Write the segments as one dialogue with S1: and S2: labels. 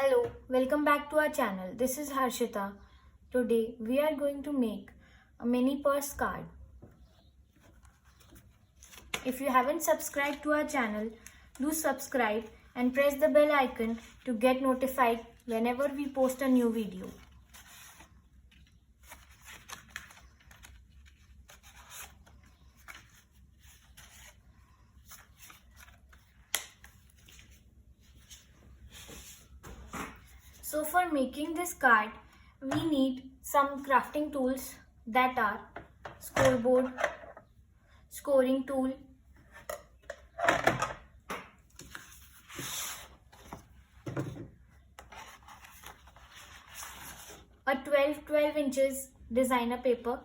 S1: Hello, welcome back to our channel. This is Harshita. Today we are going to make a mini purse card. If you haven't subscribed to our channel, do subscribe and press the bell icon to get notified whenever we post a new video. So for making this card, we need some crafting tools that are scoreboard, scoring tool, a 12 inches designer paper,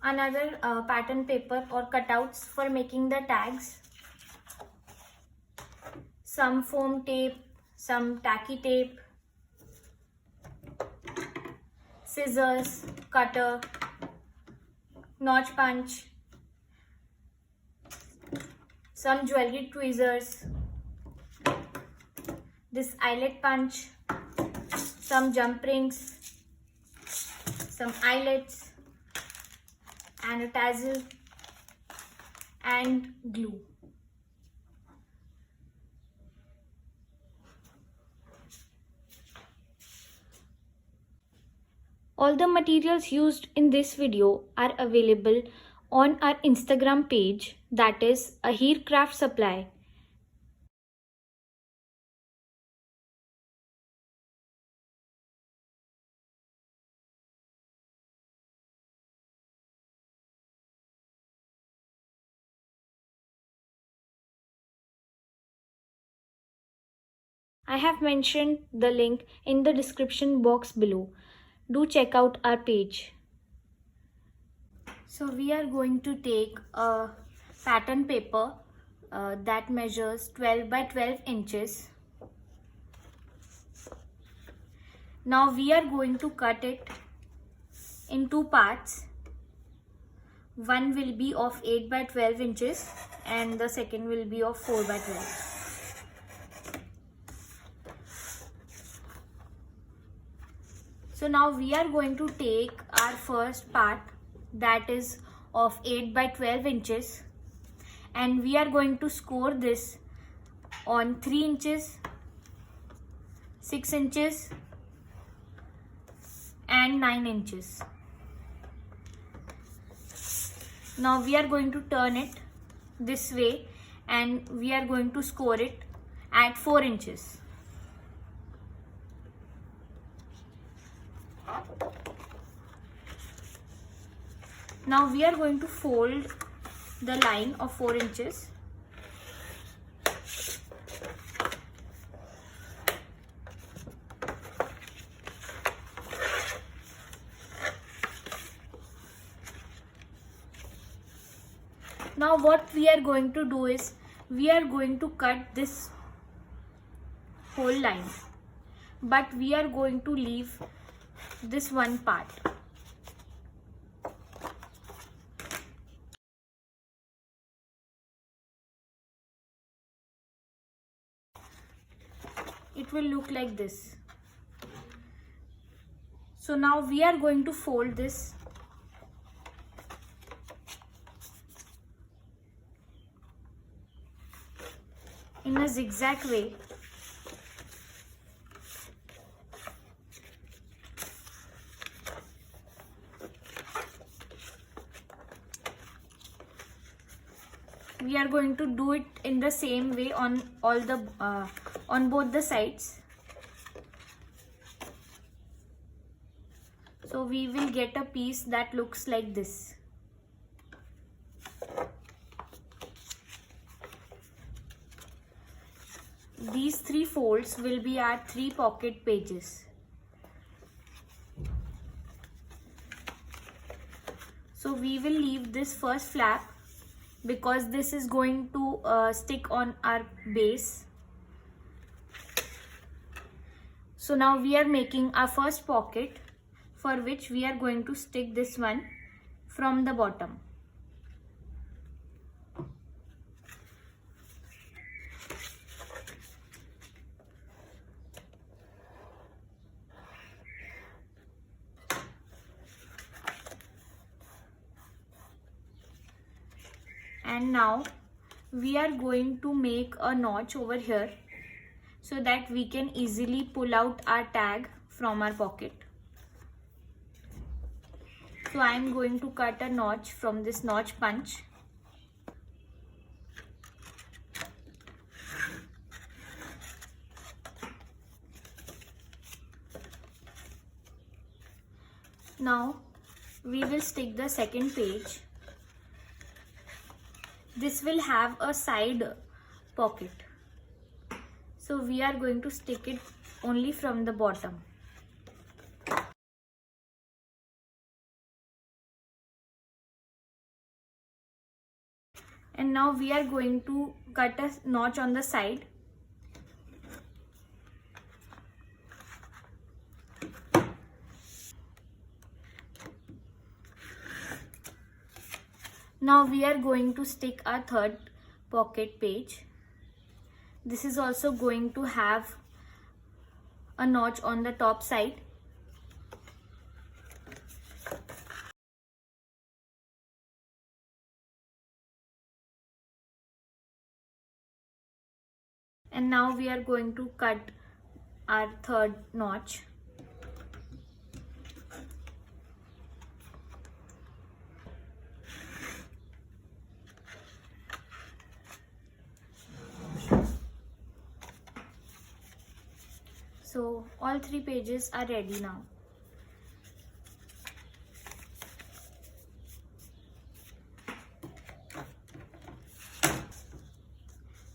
S1: another pattern paper or cutouts for making the tags, some foam tape, some tacky tape, scissors, cutter, notch punch, some jewelry tweezers, this eyelet punch, some jump rings, some eyelets, and a tassel and glue. All the materials used in this video are available on our Instagram page, that is Ahir Craft Supply. I have mentioned the link in the description box below. Do check out our page. So we are going to take a pattern paper that measures 12 by 12 inches. Now we are going to cut it in two parts. One will be of 8 by 12 inches and the second will be of 4 by 12. So now we are going to take our first part, that is of 8 by 12 inches, and we are going to score this on 3 inches, 6 inches and 9 inches. Now we are going to turn it this way and we are going to score it at 4 inches. Now we are going to fold the line of 4 inches. Now what we are going to do is we are going to cut this whole line, but we are going to leave this one part. It will look like this. So now we are going to fold this in a zigzag way. We are going to do it in the same way on all the on both the sides. So we will get a piece that looks like this. These 3 folds will be our 3 pocket pages. So we will leave this first flap because this is going to stick on our base. So now we are making our first pocket, for which we are going to stick this one from the bottom. And now we are going to make a notch over here so that we can easily pull out our tag from our pocket. So I am going to cut a notch from this notch punch. Now we will stick the second page. This will have a side pocket. So we are going to stick it only from the bottom. And now we are going to cut a notch on the side. Now we are going to stick our third pocket page. This is also going to have a notch on the top side. And now we are going to cut our third notch. So all three pages are ready now.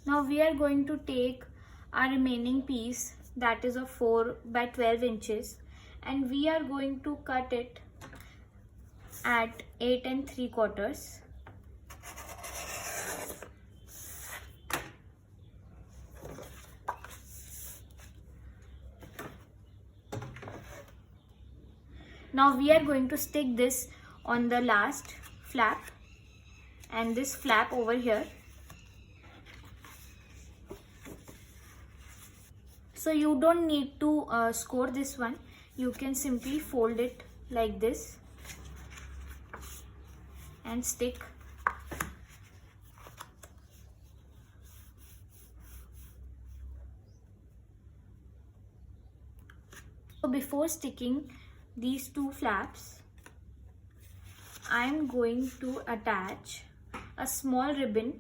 S1: Now we are going to take our remaining piece, that is of 4 by 12 inches, and we are going to cut it at 8 3/4. Now we are going to stick this on the last flap and this flap over here. So you don't need to score this one. You can simply fold it like this and stick. So before sticking these two flaps, I am going to attach a small ribbon .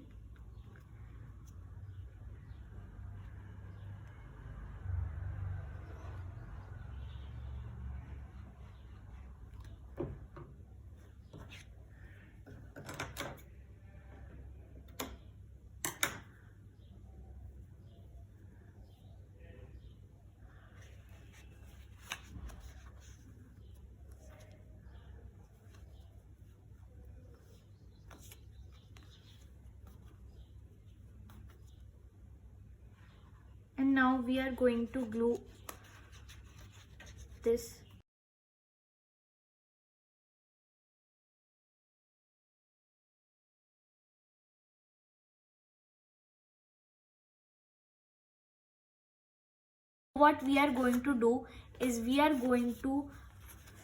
S1: And now we are going to glue this . What we are going to do is we are going to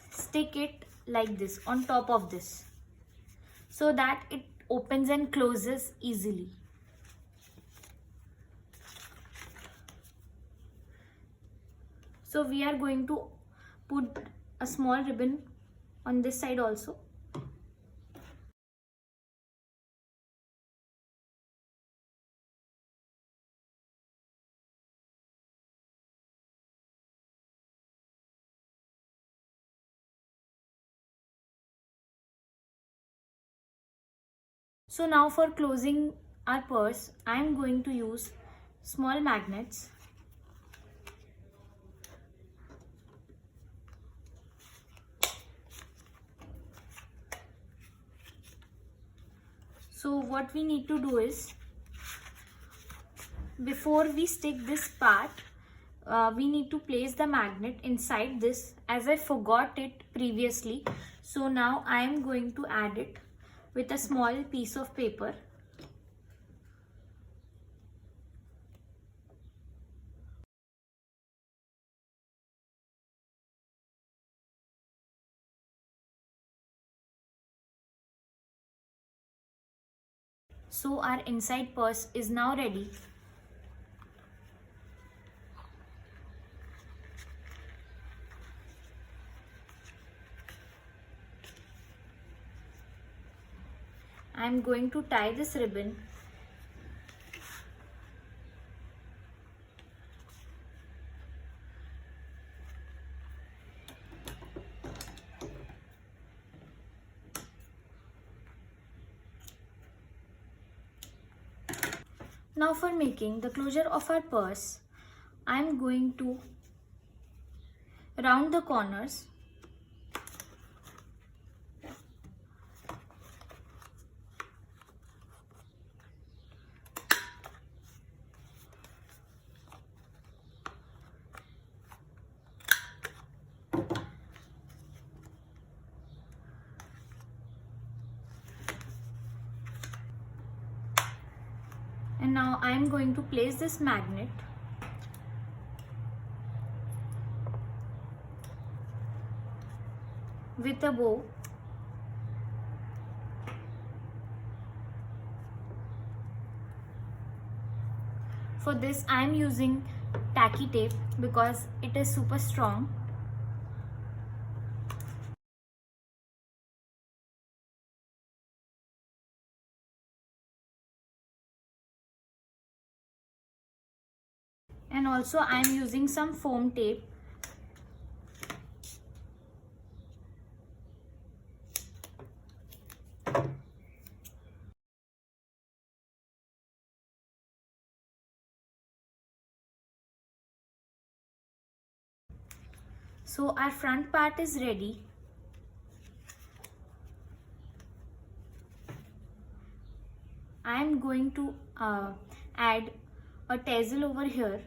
S1: stick it like this on top of this so that it opens and closes easily. So we are going to put a small ribbon on this side also. So now for closing our purse, I am going to use small magnets. So what we need to do is, before we stick this part, we need to place the magnet inside this, as I forgot it previously. So now I am going to add it with a small piece of paper. So our inside purse is now ready. I am going to tie this ribbon. Now for making the closure of our purse, I am going to round the corners. And now I am going to place this magnet with a bow. For this I am using tacky tape because it is super strong. And also I am using some foam tape. So our front part is ready. I am going to add a tassel over here.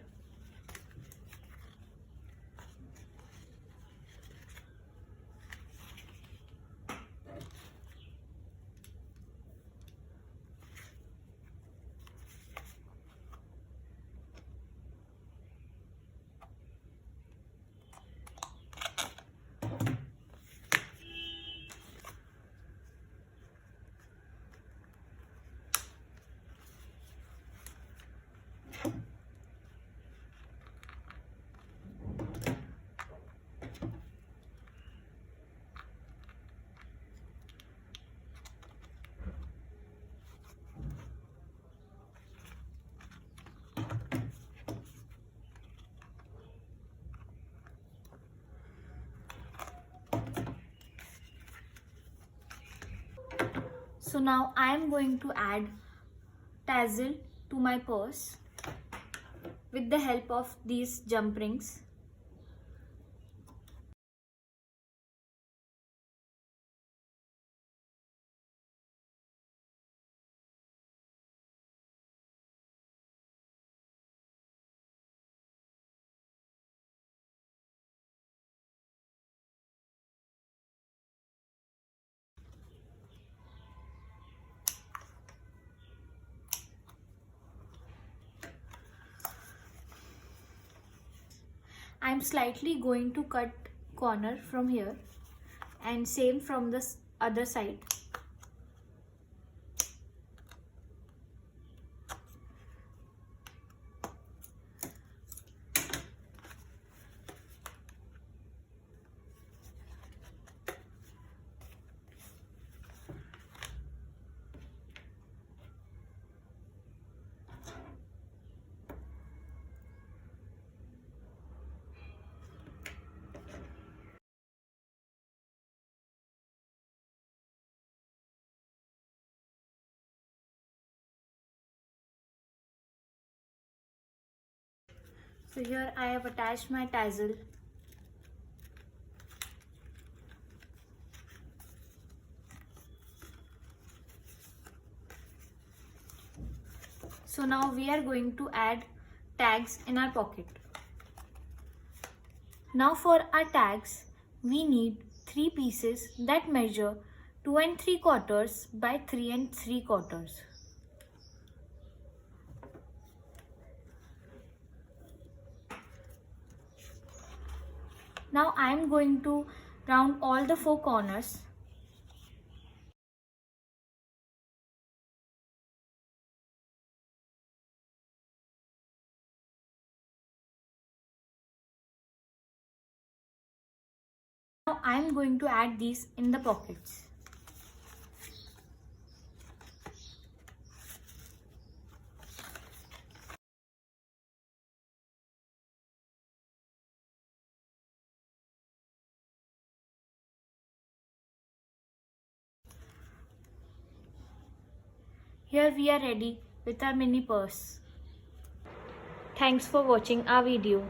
S1: So now I am going to add tassel to my purse with the help of these jump rings. I am slightly going to cut corner from here and same from the other side. So here I have attached my tassel. So now we are going to add tags in our pocket. Now for our tags, we need 3 pieces that measure 2 3/4 by 3 3/4. Now I am going to round all the 4 corners. I am going to add these in the pockets. Here we are ready with our mini purse. Thanks for watching our video.